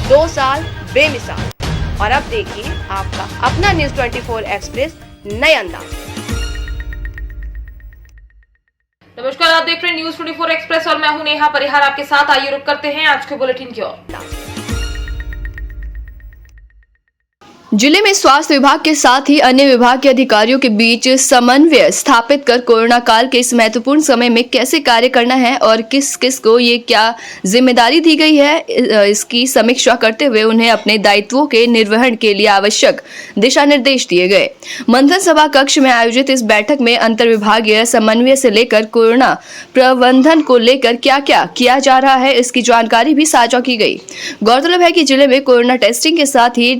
2 साल बेमिसाल। और अब देखिए आपका अपना न्यूज़ 24 एक्सप्रेस नए अंदाज में। नमस्कार, आप देख रहे हैं न्यूज़ 24 एक्सप्रेस और मैं हूं नेहा परिहार आपके साथ। आइए रुक करते हैं आज के बुलेटिन की ओर। जिले में स्वास्थ्य विभाग के साथ ही अन्य विभाग के अधिकारियों के बीच समन्वय स्थापित कर कोरोना काल के इस महत्वपूर्ण समय में कैसे कार्य करना है और किस किस को ये क्या जिम्मेदारी दी गई है, इसकी समीक्षा करते हुए उन्हें अपने दायित्वों के निर्वहन के लिए आवश्यक दिशा निर्देश दिए गए। मंथन सभा कक्ष में आयोजित इस बैठक में अंतर विभागीय समन्वय से लेकर कोरोना प्रबंधन को लेकर क्या क्या किया जा रहा है, इसकी जानकारी भी साझा की गई। गौरतलब है कि जिले में कोरोना टेस्टिंग के साथ ही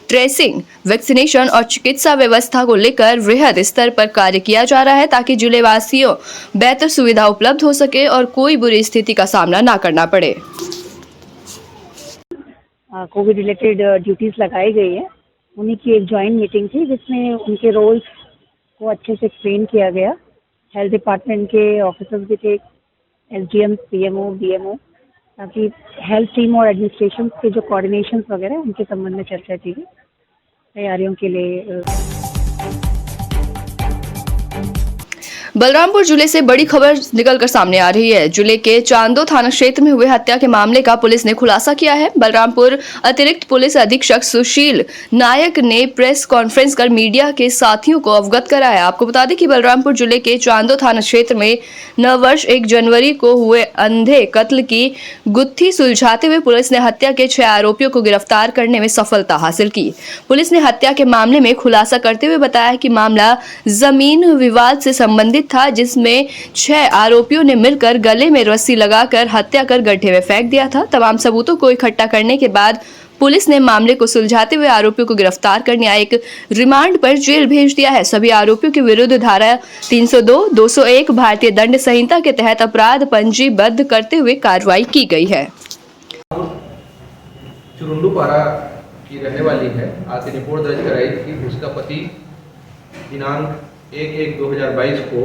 ट्रेसिंग, वैक्सीनेशन और चिकित्सा व्यवस्था को लेकर वृहद स्तर पर कार्य किया जा रहा है ताकि जिले वासियों बेहतर सुविधा उपलब्ध हो सके और कोई बुरी स्थिति का सामना ना करना पड़े। कोविड रिलेटेड ड्यूटीज लगाई गई है, उन्हीं की एक जॉइंट मीटिंग थी जिसमें उनके रोल्स को अच्छे से एक्सप्लेन किया गया। हेल्थ डिपार्टमेंट के ऑफिसर्स भी थे, एसडीएम, पीएमओ, बीएमओ, ताकि हेल्थ टीम और एडमिनिस्ट्रेशन के जो कोऑर्डिनेशन वगैरह उनके संबंध में चर्चा की गई तैयारियों के लिए। बलरामपुर जिले से बड़ी खबर निकलकर सामने आ रही है। जिले के चांदो थाना क्षेत्र में हुए हत्या के मामले का पुलिस ने खुलासा किया है। बलरामपुर अतिरिक्त पुलिस अधीक्षक सुशील नायक ने प्रेस कॉन्फ्रेंस कर मीडिया के साथियों को अवगत कराया। आपको बता दें कि बलरामपुर जिले के चांदो थाना क्षेत्र में नववर्ष 1 जनवरी को हुए अंधे कत्ल की गुत्थी सुलझाते हुए पुलिस ने हत्या के 6 आरोपियों को गिरफ्तार करने में सफलता हासिल की। पुलिस ने हत्या के मामले में खुलासा करते हुए बताया कि मामला जमीन विवाद से संबंधित था, जिसमें 6 आरोपियों ने मिलकर गले में रस्सी लगाकर हत्या कर गड्ढे में फेंक दिया था। तमाम सबूतों को इकट्ठा करने के बाद पुलिस ने मामले को सुलझाते हुए आरोपियों को गिरफ्तार कर न्यायिक रिमांड पर जेल भेज दिया है। सभी आरोपियों के विरुद्ध धारा 302, 201 भारतीय दंड संहिता के तहत अपराध पंजीबद्ध करते हुए कार्रवाई की गई है। चुरुंडूपारा की रहने वाली है, आज रिपोर्ट दर्ज कराई कि उसका पति दिनांक 1/1/2022 को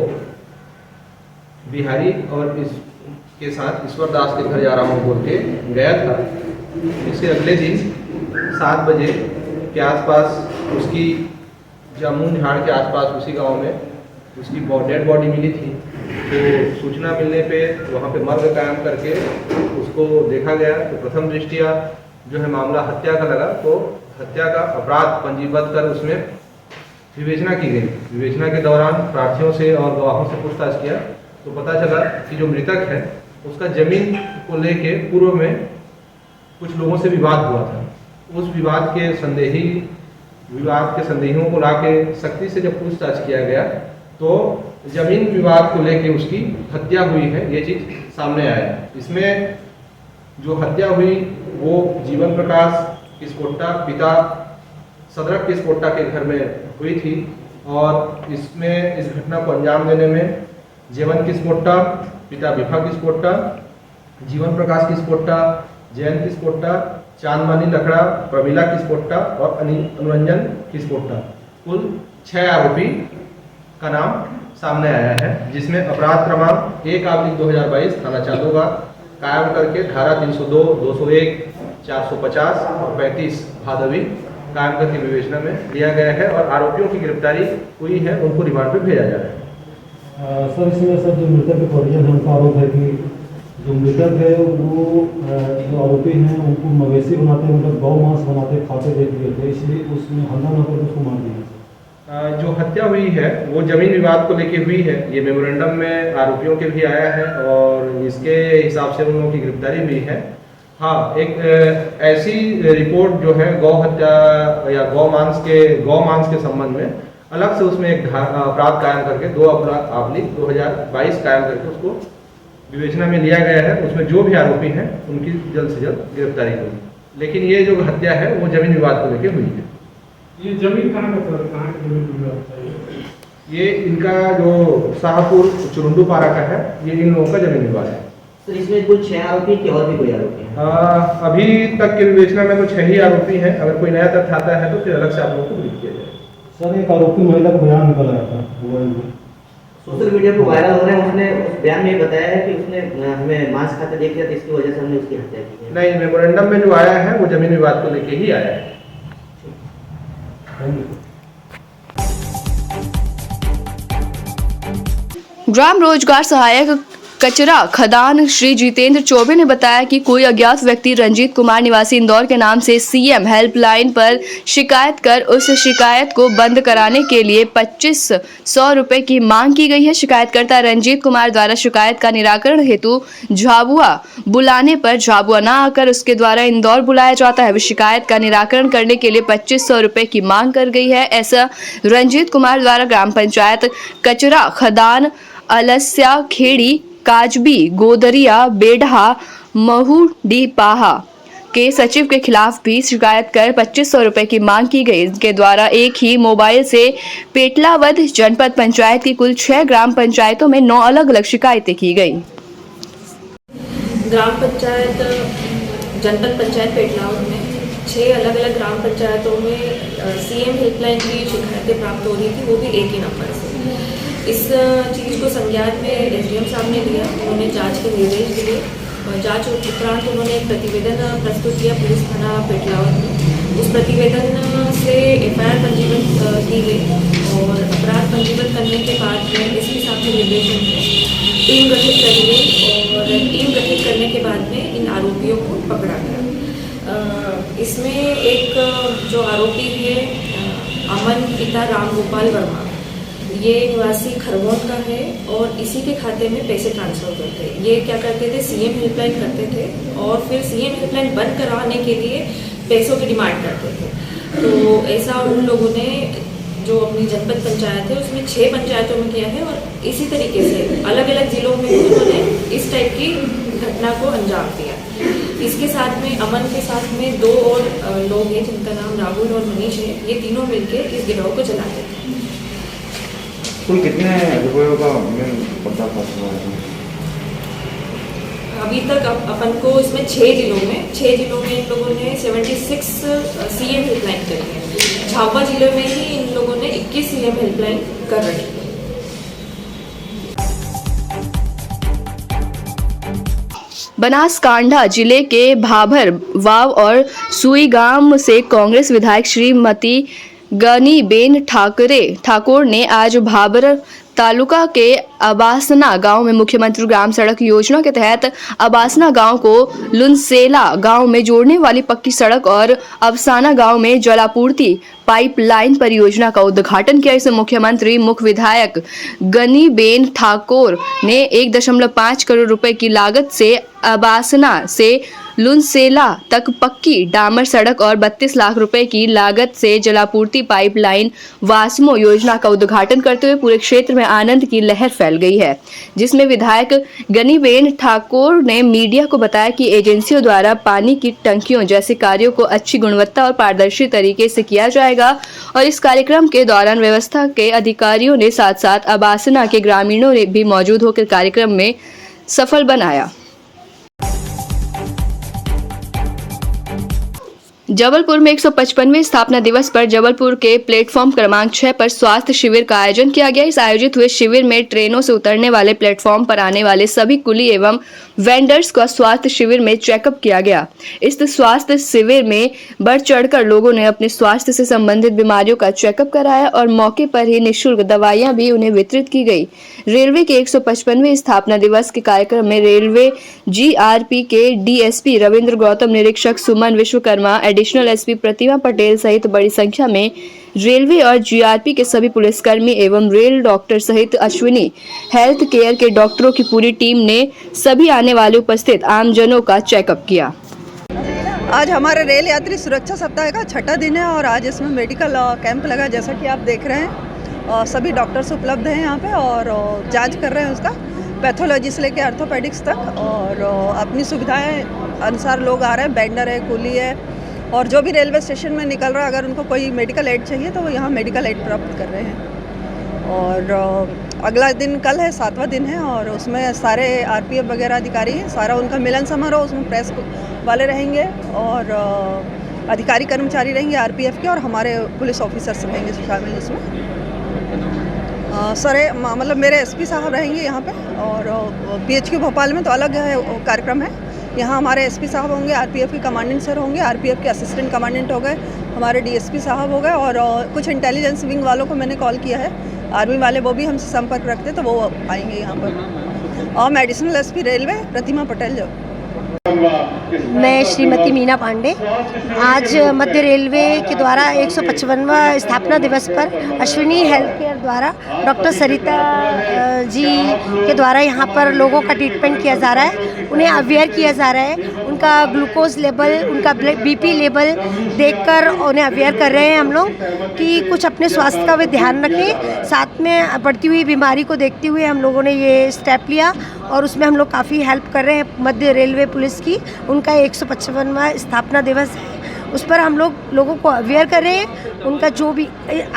बिहारी और इसके साथ ईश्वर दास के घर जा रहा हूँ बोल के गया था। इसके अगले दिन 7 बजे के आसपास उसकी जामुन झाड़ के आसपास उसी गांव में उसकी डेड बॉडी मिली थी। तो सूचना मिलने पे वहाँ पे मर्ग कायम करके उसको देखा गया। तो प्रथम दृष्टिया जो है मामला हत्या का लगा, तो हत्या का अपराध पंजीबद्ध कर उसमें विवेचना की गई। विवेचना के दौरान प्रार्थियों से और गवाहों से पूछताछ किया तो पता चला कि जो मृतक है उसका जमीन को लेके पूर्व में कुछ लोगों से विवाद हुआ था। उस विवाद के संदेहियों को लाके सख्ती से जब पूछताछ किया गया तो जमीन विवाद को लेके उसकी हत्या हुई है, ये चीज सामने आया। इसमें जो हत्या हुई वो जीवन प्रकाश किस्पोट्टा पिता सदरक किस्पोट्टा के घर में हुई थी और इसमें इस घटना को अंजाम देने में जीवन किस्पोट्टा, पिता विभा किस्पोट्टा, जीवन प्रकाश किस्पोट्टा, जयंत किस्पोट्टा, चांदमणि लकड़ा, प्रमिला किस्पोट्टा और अनुरंजन किस्पोट्टा, कुल 6 आरोपी का नाम सामने आया है, जिसमें अपराध क्रमांक 1/2022 थाना चांदोगा कायम करके धारा 302, 201, 450 और 35 भादवी कायम करके विवेचना में लिया गया है और आरोपियों की गिरफ्तारी हुई है, उनको रिमांड पे भेजा जा रहा है। सर, इसमें सर जो मृतक के परिजन है उनका आरोप है कि जो मृतक है वो जो आरोपी हैं उनको मवेशी बनाते हैं, मतलब गौ मांस बनाते खाते देख लिए थे, इसलिए उसमें हमला न करके उसको मार दिया। जो हत्या हुई है वो जमीन विवाद को लेके हुई है, ये मेमोरेंडम में आरोपियों के भी आया है और इसके हिसाब से उन लोगों की गिरफ्तारी हुई है। हाँ, एक ऐसी रिपोर्ट जो है गौ हत्या या गौ मांस के संबंध में अलग से उसमें एक अपराध कायम करके 2/2022 कायम करके उसको विवेचना में लिया गया है। उसमें जो भी आरोपी हैं उनकी जल्द से जल्द गिरफ्तारी होगी, लेकिन ये जो हत्या है वो जमीन विवाद को लेकर हुई है। ये जमीन कहाँ की जमीन विवाद है? ये इनका जो शाहपुर चुरुंडूपारा का है, ये इन लोगों का जमीन विवाद है। सर, इसमें कुछ 6 आरोपी के और भी कोई आरोपी हैं? अभी तक के विवेचना में तो 6 ही आरोपी हैं। अगर कोई नया तथ्य आता है तो फिर अलग से आप लोगों को ब्रीफ किया जाए। सर, एक आरोपी महिला का बयान निकल आया था मोबाइल में। सोशल मीडिया पर वायरल हो रहा है, उसने उस बयान में बताया है कि उसने हमें मांस खाते देख लिया था, इसकी वजह से हमने उसकी हत्या की है। नहीं, मेमोरेंडम में जो आया है वो जमीन विवाद को लेके ही आया है। Thank you. ग्राम रोजगार सहायक कचरा खदान श्री जितेंद्र चौबे ने बताया कि कोई अज्ञात व्यक्ति रंजीत कुमार निवासी इंदौर के नाम से सीएम हेल्पलाइन पर शिकायत कर उस शिकायत को बंद कराने के लिए 2500 रुपए की मांग की गई है। शिकायतकर्ता रंजीत कुमार द्वारा शिकायत का निराकरण हेतु झाबुआ बुलाने पर झाबुआ न आकर उसके द्वारा इंदौर बुलाया जाता है। शिकायत का निराकरण करने के लिए 2500 रुपए की मांग कर गई है। ऐसा रंजीत कुमार द्वारा ग्राम पंचायत कचरा खदान अलस्या खेड़ी काजबी गोदरिया बेढ़ा महूडीपाहा के सचिव के खिलाफ भी शिकायत कर 2500 रुपए की मांग की गई। इनके द्वारा एक ही मोबाइल से पेटलावद जनपद पंचायत की कुल 6 ग्राम पंचायतों में 9 अलग अलग शिकायतें की गई। ग्राम पंचायत जनपद पंचायत पेटलावद में 6 अलग अलग ग्राम पंचायतों में सीएम हेल्पलाइन की शिकायतें प्राप्त हो रही थी, वो भी एक ही नंबर से। इस चीज़ को संज्ञान में एसडीएम साहब ने लिया, उन्होंने जांच के निर्देश दिए और जांच उपरांत उन्होंने एक प्रतिवेदन प्रस्तुत किया पुलिस थाना पेटलावद में। उस प्रतिवेदन से एफआईआर पंजीबद्ध की गई और अपराध पंजीबद्ध करने के बाद में एसपी साहब के निर्देशन में टीम गठित करी गई और टीम गठित करने के बाद में इन आरोपियों को पकड़ा गया। इसमें एक जो आरोपी है अमन पिता राम गोपाल वर्मा, ये निवासी खरगोन का है और इसी के खाते में पैसे ट्रांसफर करते हैं। ये क्या करते थे, सीएम हेल्पलाइन करते थे और फिर सीएम हेल्पलाइन बंद कराने के लिए पैसों की डिमांड करते थे। तो ऐसा उन लोगों ने जो अपनी जनपद पंचायत है उसमें 6 पंचायतों में किया है और इसी तरीके से अलग अलग जिलों में उन्होंने इस टाइप की घटना को अंजाम दिया। इसके साथ में अमन के साथ में 2 और लोग हैं जिनका नाम राहुल और मनीष है। ये तीनों मिलकर इस गिरोह को चलाते थे। कुल कितने रुपयों का पर्दाफाश हुआ है? अभी तक अपन को इसमें 6 जिलों में इन लोगों ने 76 सीएम हेल्पलाइन करी है। झाबुआ जिले में ही इन लोगों ने 21 सीएम हेल्पलाइन कर रही है। बनासकांठा जिले के भाभर वाव और सुई गांव से कांग्रेस विधायक श्रीमती गनीबेन ठाकुर ने आज भाबर तालुका के अबासना गांव में मुख्यमंत्री ग्राम सड़क योजना के तहत अबासना गांव को लुनसेला गांव में जोड़ने वाली पक्की सड़क और अबसाना गांव में जलापूर्ति पाइपलाइन परियोजना का उद्घाटन किया। इसमें मुख्यमंत्री मुख्य विधायक गनीबेन ठाकुर ने 1.5 करोड़ रुपए की लागत से अबासना से लुनसेला तक पक्की डामर सड़क और 32 लाख रुपए की लागत से जलापूर्ति पाइपलाइन वास्मो योजना का उद्घाटन करते हुए पूरे क्षेत्र में आनंद की लहर फैल गई है, जिसमें विधायक गनीबेन ठाकुर ने मीडिया को बताया कि एजेंसियों द्वारा पानी की टंकियों जैसे कार्यों को अच्छी गुणवत्ता और पारदर्शी तरीके से किया जाएगा और इस कार्यक्रम के दौरान व्यवस्था के अधिकारियों ने साथ साथ अबासना के ग्रामीणों ने भी मौजूद होकर कार्यक्रम में सफल बनाया। जबलपुर में 155वें स्थापना दिवस पर जबलपुर के प्लेटफॉर्म क्रमांक 6 पर स्वास्थ्य शिविर का आयोजन किया गया। इस आयोजित हुए शिविर में ट्रेनों से उतरने वाले प्लेटफॉर्म पर आने वाले सभी कुली एवं वेंडर्स का स्वास्थ्य शिविर में चेकअप किया गया। इस स्वास्थ्य शिविर में बढ़ चढ़कर लोगों ने अपने स्वास्थ्य से संबंधित बीमारियों का चेकअप कराया और मौके पर ही निःशुल्क दवाइयां भी उन्हें वितरित की गई। रेलवे के 155वें स्थापना दिवस के कार्यक्रम में रेलवे जीआरपी के डीएसपी रविंद्र गौतम, निरीक्षक सुमन विश्वकर्मा, एडिशनल एसपी प्रतिमा पटेल सहित बड़ी संख्या में रेलवे और जीआरपी के सभी पुलिसकर्मी एवं रेल डॉक्टर सहित अश्विनी हेल्थ केयर के डॉक्टरों की पूरी टीम ने सभी आने वाले उपस्थित आमजनों का चेकअप किया। आज हमारे रेल यात्री सुरक्षा सप्ताह का 6ठा दिन है और आज इसमें मेडिकल कैंप लगा, जैसा कि आप देख रहे हैं। सभी डॉक्टर्स उपलब्ध हैं यहाँ पे और जांच कर रहे हैं उसका, पैथोलॉजी से लेकर आर्थोपेडिक्स तक, और अपनी सुविधाएं अनुसार लोग आ रहे हैं। बेंडर है, कुली है और जो भी रेलवे स्टेशन में निकल रहा है, अगर उनको कोई मेडिकल एड चाहिए तो वो यहाँ मेडिकल एड प्राप्त कर रहे हैं। और अगला दिन कल है, 7वां दिन है और उसमें सारे आरपीएफ वगैरह अधिकारी हैं, सारा उनका मिलन समारोह, उसमें प्रेस वाले रहेंगे और अधिकारी कर्मचारी रहेंगे आरपीएफ के और हमारे पुलिस ऑफिसर्स रहेंगे शामिल उसमें। मतलब मेरे एसपी साहब रहेंगे यहाँ पे, और PHQ भोपाल में तो अलग है कार्यक्रम है। यहाँ हमारे एसपी साहब होंगे, आरपीएफ के कमांडेंट सर होंगे, आरपीएफ के असिस्टेंट कमांडेंट हो गए, हमारे डीएसपी साहब हो गए, और कुछ इंटेलिजेंस विंग वालों को मैंने कॉल किया है, आर्मी वाले वो भी हमसे संपर्क रखते हैं, तो वो आएंगे यहाँ पर। और मेडिसिनल एसपी रेलवे प्रतिमा पटेल जो। मैं श्रीमती मीना पांडे आज मध्य रेलवे के द्वारा 155वां स्थापना दिवस पर अश्विनी हेल्थ केयर द्वारा डॉक्टर सरिता जी के द्वारा यहाँ पर लोगों का ट्रीटमेंट किया जा रहा है, उन्हें अवेयर किया जा रहा है, उनका ग्लूकोज लेवल, उनका बीपी लेवल देखकर उन्हें अवेयर कर रहे हैं हम लोग कि कुछ अपने स्वास्थ्य का वे ध्यान रखें। साथ में बढ़ती हुई बीमारी को देखते हुए हम लोगों ने ये स्टेप लिया और उसमें हम लोग काफ़ी हेल्प कर रहे हैं मध्य रेलवे पुलिस की। उनका 155वां स्थापना दिवस है, उस पर हम लोगों को अवेयर कर रहे हैं। उनका जो भी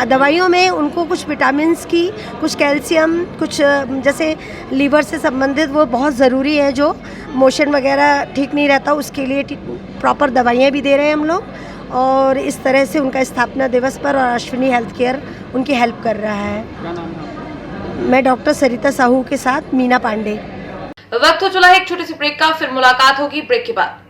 दवाइयों में उनको कुछ विटामिन्स की, कुछ कैल्शियम, कुछ जैसे लीवर से संबंधित वो बहुत ज़रूरी है, जो मोशन वगैरह ठीक नहीं रहता उसके लिए प्रॉपर दवाइयाँ भी दे रहे हैं हम लोग। और इस तरह से उनका स्थापना दिवस पर और अश्विनी हेल्थ केयर उनकी हेल्प कर रहा है। मैं डॉक्टर सरिता साहू के साथ मीना पांडे। वक्त हो चला है एक छोटी सी ब्रेक का, फिर मुलाकात होगी ब्रेक के बाद।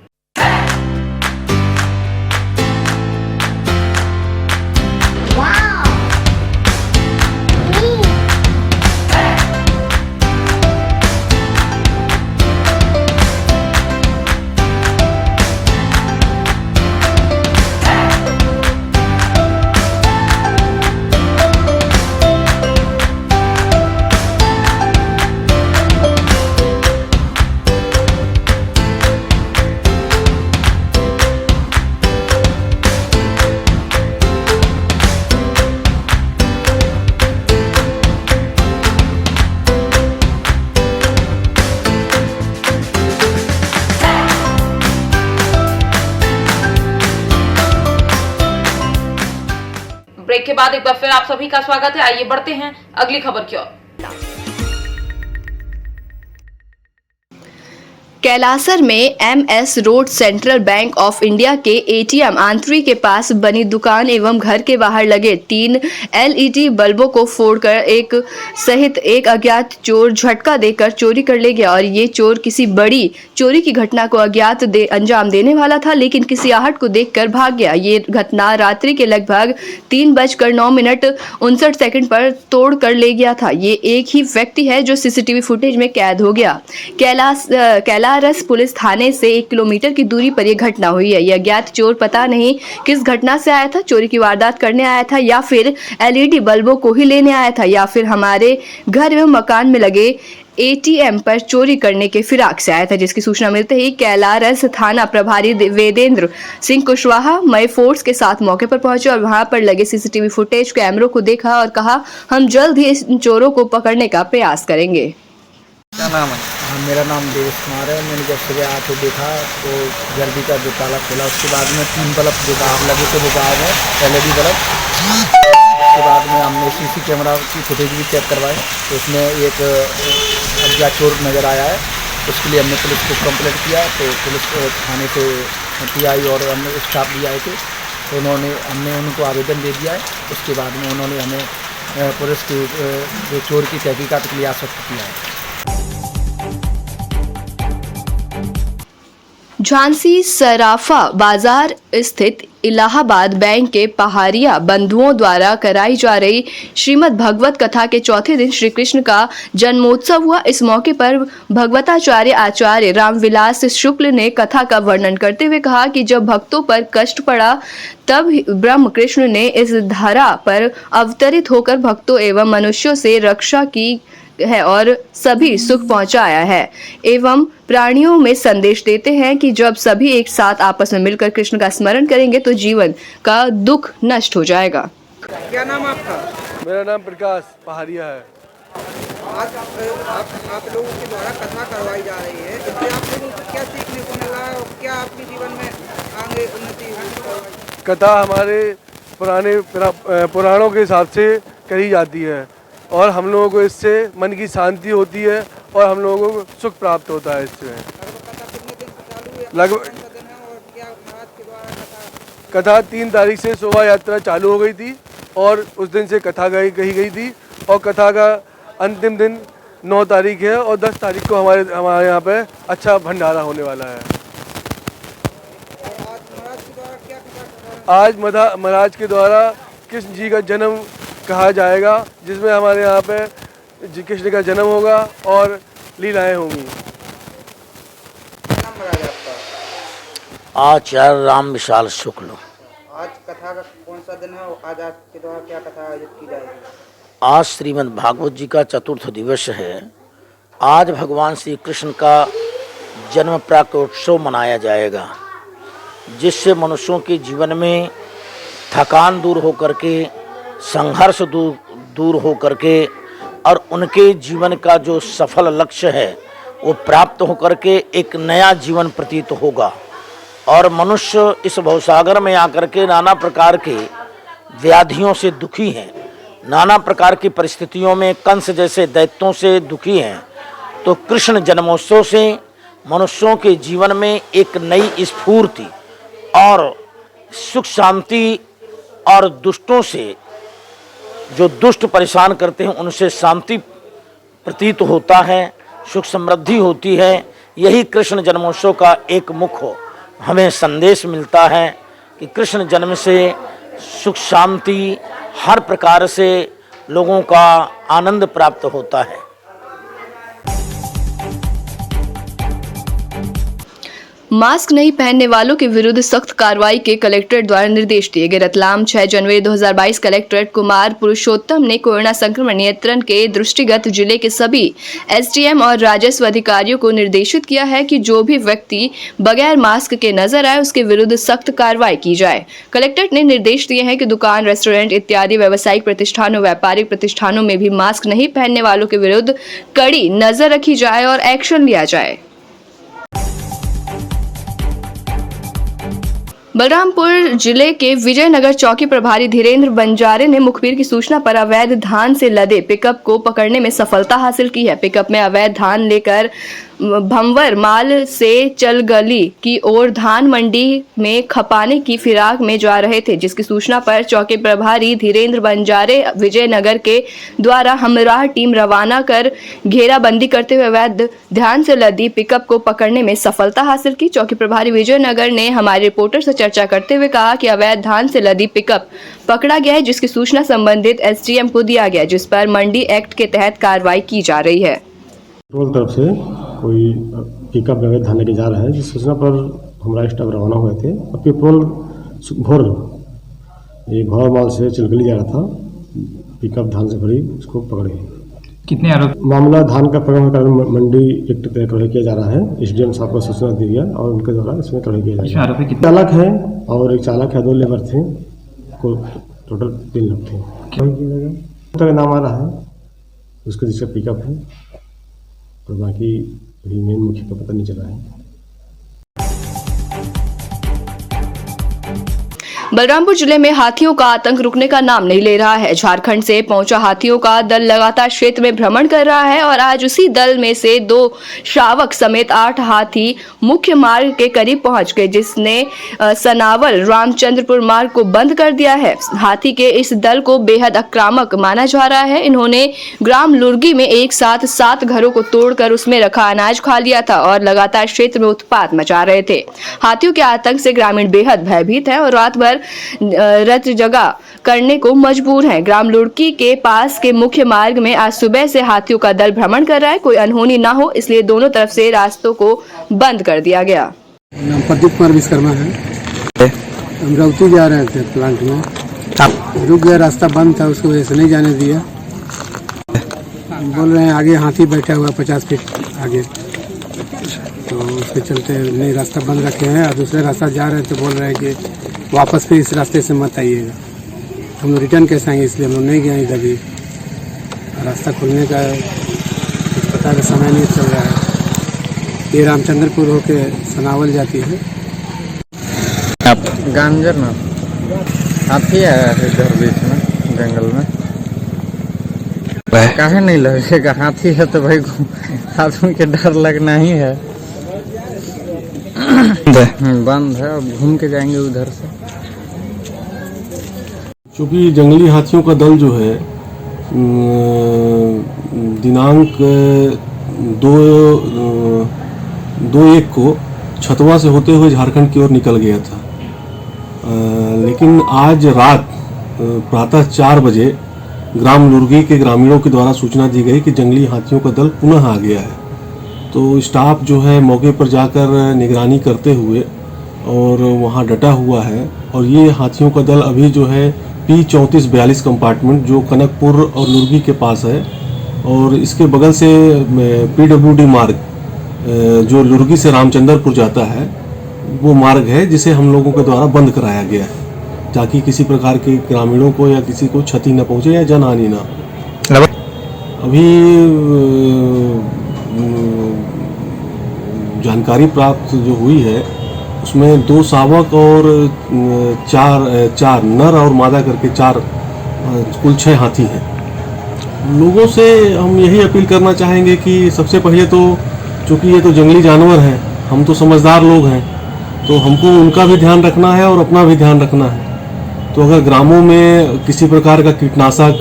ब्रेक के बाद एक बार फिर आप सभी का स्वागत है। आइए बढ़ते हैं अगली खबर की ओर। कैलासर में MS road central bank of India के ATM आंतरी के पास बनी दुकान एवं घर के बाहर लगे 3 LED बल्बों को फोड़कर एक सहित एक अज्ञात चोर झटका देकर चोरी कर ले गया। और ये चोर किसी बड़ी चोरी की घटना को अंजाम देने वाला था, लेकिन किसी आहट को देखकर भाग गया। ये घटना रात्रि के लगभग 3:09:59 पर तोड़ कर ले गया था। ये एक ही व्यक्ति है जो CCTV फुटेज में कैद हो गया। कैलारस पुलिस थाने से 1 किलोमीटर की दूरी पर यह घटना हुई है। यह अज्ञात चोर पता नहीं किस घटना से आया था, चोरी की वारदात करने आया था या फिर LED बल्बों को ही लेने आया था या फिर हमारे घर एवं मकान में लगे ATM पर चोरी करने के फिराक से आया था। जिसकी सूचना मिलते ही कैलारस थाना प्रभारी वेदेंद्र सिंह कुशवाहा मई फोर्स के साथ मौके पर पहुंचे और वहां पर लगे CCTV फुटेज कैमरों को देखा और कहा हम जल्द ही इन चोरों को पकड़ने का प्रयास करेंगे। क्या नाम है? मेरा नाम देवेश कुमार है। मैंने जब सुबह आके देखा तो जल्दी का जो ताला खोला, उसके बाद में 3 बल्ब जो बाहर लगे थे वो गायब है, LED बल्ब। उसके बाद में हमने CC कैमरा की फुटेज भी चेक करवाए तो उसमें एक अज्ञात चोर नज़र आया है। उसके लिए हमने पुलिस को कंप्लेंट किया तो पुलिस थाने से PI और अन्य स्टाफ भी आए थे, तो हमने उनको आवेदन दे दिया है। उसके बाद में उन्होंने हमें पुलिस के जो चोर की तहकीकात के लिए आश्वस्त किया है। झांसी सराफा बाजार स्थित इलाहाबाद बैंक के पहाड़िया बंधुओं द्वारा कराई जा रही श्रीमद् भगवत कथा के चौथे दिन श्री कृष्ण का जन्मोत्सव हुआ। इस मौके पर भगवताचार्य आचार्य रामविलास शुक्ल ने कथा का वर्णन करते हुए कहा कि जब भक्तों पर कष्ट पड़ा तब ब्रह्म कृष्ण ने इस धरा पर अवतरित होकर भक्तों एवं मनुष्यों से रक्षा की है और सभी सुख पहुंचाया है एवं प्राणियों में संदेश देते हैं कि जब सभी एक साथ आपस में मिलकर कृष्ण का स्मरण करेंगे तो जीवन का दुख नष्ट हो जाएगा। क्या नाम आपका? मेरा नाम प्रकाश पहाड़िया है। आज आप लोगों के द्वारा कथा करवाई जा रही है, इससे आप लोगों को क्या सीखने को मिला है और क्या आपके जीवन में आगे उन्नति होगी? कथा हमारे पुराणों के हिसाब से करी जाती है और हम लोगों को इससे मन की शांति होती है और हम लोगों को सुख प्राप्त होता है इससे। लगभग कथा 3 तारीख से शोभा यात्रा चालू हो गई थी और उस दिन से कथा कही गई थी और कथा का अंतिम दिन 9 तारीख है और 10 तारीख को हमारे यहाँ पे अच्छा भंडारा होने वाला है। आज महाराज के द्वारा कृष्ण जी का जन्म कहा जाएगा, जिसमें हमारे यहाँ पे कृष्ण का जन्म होगा और लीलाएं होंगी। आचार्य राम विशाल शुक्ल। आज कथा का कौन सा दिन है? आज आपके द्वारा क्या कथा आयोजित की जाएगी? आज श्रीमद् भागवत जी का चतुर्थ दिवस है। आज भगवान श्री कृष्ण का जन्म प्राकोत्सव मनाया जाएगा, जिससे मनुष्यों के जीवन में थकान दूर होकर के, संघर्ष दूर होकर के और उनके जीवन का जो सफल लक्ष्य है वो प्राप्त होकर के एक नया जीवन प्रतीत होगा। और मनुष्य इस भवसागर में आकर के नाना प्रकार के व्याधियों से दुखी हैं, नाना प्रकार की परिस्थितियों में कंस जैसे दैत्यों से दुखी हैं। तो कृष्ण जन्मोत्सव से मनुष्यों के जीवन में एक नई स्फूर्ति और सुख शांति और दुष्टों से, जो दुष्ट परेशान करते हैं उनसे शांति प्रतीत होता है, सुख समृद्धि होती है। यही कृष्ण जन्मोत्सव का एक मुख्य हमें संदेश मिलता है कि कृष्ण जन्म से सुख शांति हर प्रकार से लोगों का आनंद प्राप्त होता है। मास्क नहीं पहनने वालों के विरुद्ध सख्त कार्रवाई के कलेक्ट्रेट द्वारा निर्देश दिए गए। रतलाम 6 जनवरी 2022 कलेक्ट्रेट कुमार पुरुषोत्तम ने कोरोना संक्रमण नियंत्रण के दृष्टिगत जिले के सभी एसडीएम और राजस्व अधिकारियों को निर्देशित किया है कि जो भी व्यक्ति बगैर मास्क के नजर आए उसके विरुद्ध सख्त कार्रवाई की जाए। कलेक्ट्रेट ने निर्देश दिए हैं कि दुकान, रेस्टोरेंट इत्यादि व्यावसायिक प्रतिष्ठानों, व्यापारिक प्रतिष्ठानों में भी मास्क नहीं पहनने वालों के विरुद्ध कड़ी नजर रखी जाए और एक्शन लिया जाए। बलरामपुर जिले के विजयनगर चौकी प्रभारी धीरेन्द्र बंजारे ने मुखबिर की सूचना पर अवैध धान से लदे पिकअप को पकड़ने में सफलता हासिल की है। पिकअप में अवैध धान लेकर भंवर माल से चलगली की ओर धान मंडी में खपाने की फिराक में जा रहे थे, जिसकी सूचना पर चौकी प्रभारी धीरेन्द्र बंजारे विजयनगर के द्वारा हमराह टीम रवाना कर घेराबंदी करते हुए अवैध धान से लदी पिकअप को पकड़ने में सफलता हासिल की। चौकी प्रभारी विजयनगर ने हमारे रिपोर्टर से चर्चा करते हुए कहा कि अवैध धान से लदी पिकअप पकड़ा गया है, जिसकी सूचना संबंधित एसडीएम को दिया गया, जिस पर मंडी एक्ट के तहत कार्रवाई की जा रही है। पेट्रोल तरफ से कोई पिकअप अवैध धान लेके जा रहा है, जिस सूचना पर हमारा स्टाफ रवाना हुए थे और पेट्रोल भोर माल से चिलगली जा रहा था, पिकअप धान से भरी, उसको पकड़ गए। कितने आरोप? मामला धान का पकड़ने का मंडी एक्ट तय कार्रवाई किया जा रहा है। एसडीएम साहब को सूचना दी गया और उनके द्वारा इसमें कार्रवाई किया जा रहा है। चालक है और एक चालक है, 2 लेबर थे, टोटल 3 लोग थे। नाम आ रहा है उसके जिसका पिकअप है, और बाकी मेन मुख्य का पता नहीं चला है। बलरामपुर जिले में हाथियों का आतंक रुकने का नाम नहीं ले रहा है। झारखंड से पहुंचा हाथियों का दल लगातार क्षेत्र में भ्रमण कर रहा है और आज उसी दल में से 2 शावक समेत 8 हाथी मुख्य मार्ग के करीब पहुंच गए, जिसने सनावल रामचंद्रपुर मार्ग को बंद कर दिया है। हाथी के इस दल को बेहद आक्रामक माना जा रहा है। इन्होंने ग्राम लुर्गी में एक साथ 7 घरों को तोड़कर उसमें रखा अनाज खा लिया था और लगातार क्षेत्र में उत्पात मचा रहे थे। हाथियों के आतंक से ग्रामीण बेहद भयभीत है और रात भर रत जगह करने को मजबूर हैं। ग्राम लुड़की के पास के मुख्य मार्ग में आज सुबह से हाथियों का दल भ्रमण कर रहा है। कोई अनहोनी ना हो इसलिए दोनों तरफ से रास्तों को बंद कर दिया गया। नाम प्रदीप कुमार विश्वकर्मा है। हम रौती जा रहे थे प्लांट में, रुक गया, रास्ता बंद था, उसको वजह से नहीं जाने दिया। बोल रहे हैं आगे हाथी बैठा हुआ 50 फीट आगे, तो उसके चलते नहीं रास्ता बंद रखे हैं। और दूसरे रास्ता जा रहे हैं तो बोल रहे हैं कि वापस फिर इस रास्ते से मत आइएगा। हम लोग रिटर्न कैसे आएंगे, इसलिए हम लोग नहीं गए इधर भी। रास्ता खुलने का कुछ पता का समय नहीं चल रहा है। ये रामचंद्रपुर होके सनावल जाती है। आप गांजर ना हाथी आया है इधर बीच में जंगल में, काहे नहीं लगेगा? हाथी है तो भाई आदमी के डर लगना ही है। बंद है, अब घूम के जाएंगे उधर से। क्योंकि जंगली हाथियों का दल जो है दिनांक 2/1 को छतवा से होते हुए झारखंड की ओर निकल गया था। लेकिन आज रात प्रातः 4 बजे ग्राम लुर्गी के ग्रामीणों के द्वारा सूचना दी गई कि जंगली हाथियों का दल पुनः आ गया है। तो स्टाफ जो है मौके पर जाकर निगरानी करते हुए और वहाँ डटा हुआ है और ये हाथियों का दल अभी जो है P3442 कंपार्टमेंट जो कनकपुर और लुर्गी के पास है और इसके बगल से PWD मार्ग जो लुर्गी से रामचंद्रपुर जाता है वो मार्ग है जिसे हम लोगों के द्वारा बंद कराया गया है ताकि किसी प्रकार के ग्रामीणों को या किसी को क्षति न पहुंचे या जनहानि ना। अभी जानकारी प्राप्त जो हुई है उसमें 2 शावक और 4 नर और मादा करके 4 कुल 6 हाथी हैं। लोगों से हम यही अपील करना चाहेंगे कि सबसे पहले तो चूँकि ये तो जंगली जानवर हैं, हम तो समझदार लोग हैं, तो हमको उनका भी ध्यान रखना है और अपना भी ध्यान रखना है। तो अगर ग्रामों में किसी प्रकार का कीटनाशक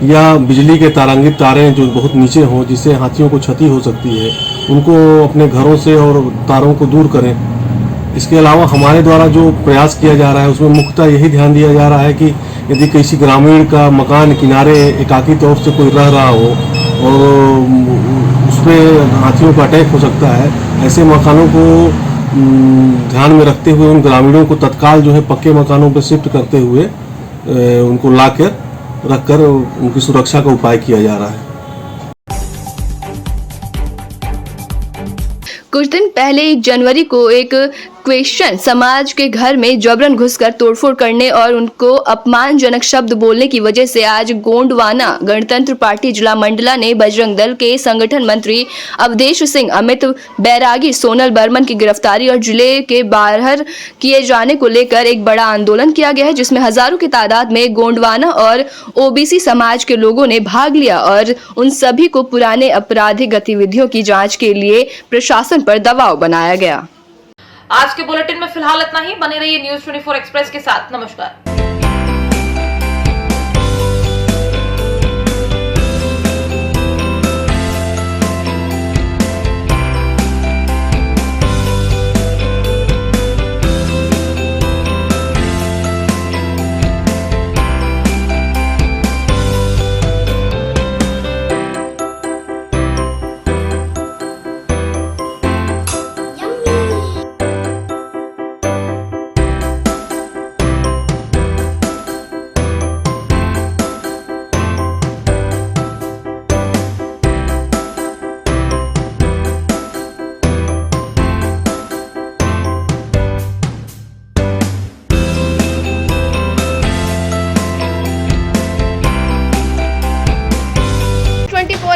या बिजली के तारांकित तारें जो बहुत नीचे हों जिससे हाथियों को क्षति हो सकती है उनको अपने घरों से और तारों को दूर करें। इसके अलावा हमारे द्वारा जो प्रयास किया जा रहा है उसमें मुख्यतः यही ध्यान दिया जा रहा है कि यदि किसी ग्रामीण का मकान किनारे एकाकी तौर से कोई रह रहा हो और उस पर हाथियों का अटैक हो सकता है, ऐसे मकानों को ध्यान में रखते हुए उन ग्रामीणों को तत्काल जो है पक्के मकानों पर शिफ्ट करते हुए उनको लाकर रखकर उनकी सुरक्षा का उपाय किया जा रहा है। कुछ दिन पहले 1 जनवरी को एक क्वेश्चन समाज के घर में जबरन घुसकर तोड़फोड़ करने और उनको अपमानजनक शब्द बोलने की वजह से आज गोंडवाना गणतंत्र पार्टी जिला मंडला ने बजरंग दल के संगठन मंत्री अवधेश सिंह, अमित बैरागी, सोनल बर्मन की गिरफ्तारी और जिले के बाहर किए जाने को लेकर एक बड़ा आंदोलन किया गया है, जिसमें हजारों की तादाद में गोंडवाना और ओबीसी समाज के लोगों ने भाग लिया और उन सभी को पुराने आपराधिक गतिविधियों की जांच के लिए प्रशासन पर दबाव बनाया गया। आज के बुलेटिन में फिलहाल इतना ही। बने रहिए न्यूज़ 24 एक्सप्रेस के साथ। नमस्कार।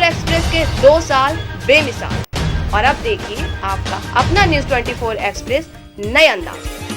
एक्सप्रेस के 2 साल बेमिसाल। और अब देखिए आपका अपना न्यूज़ 24 एक्सप्रेस नए अंदाज में।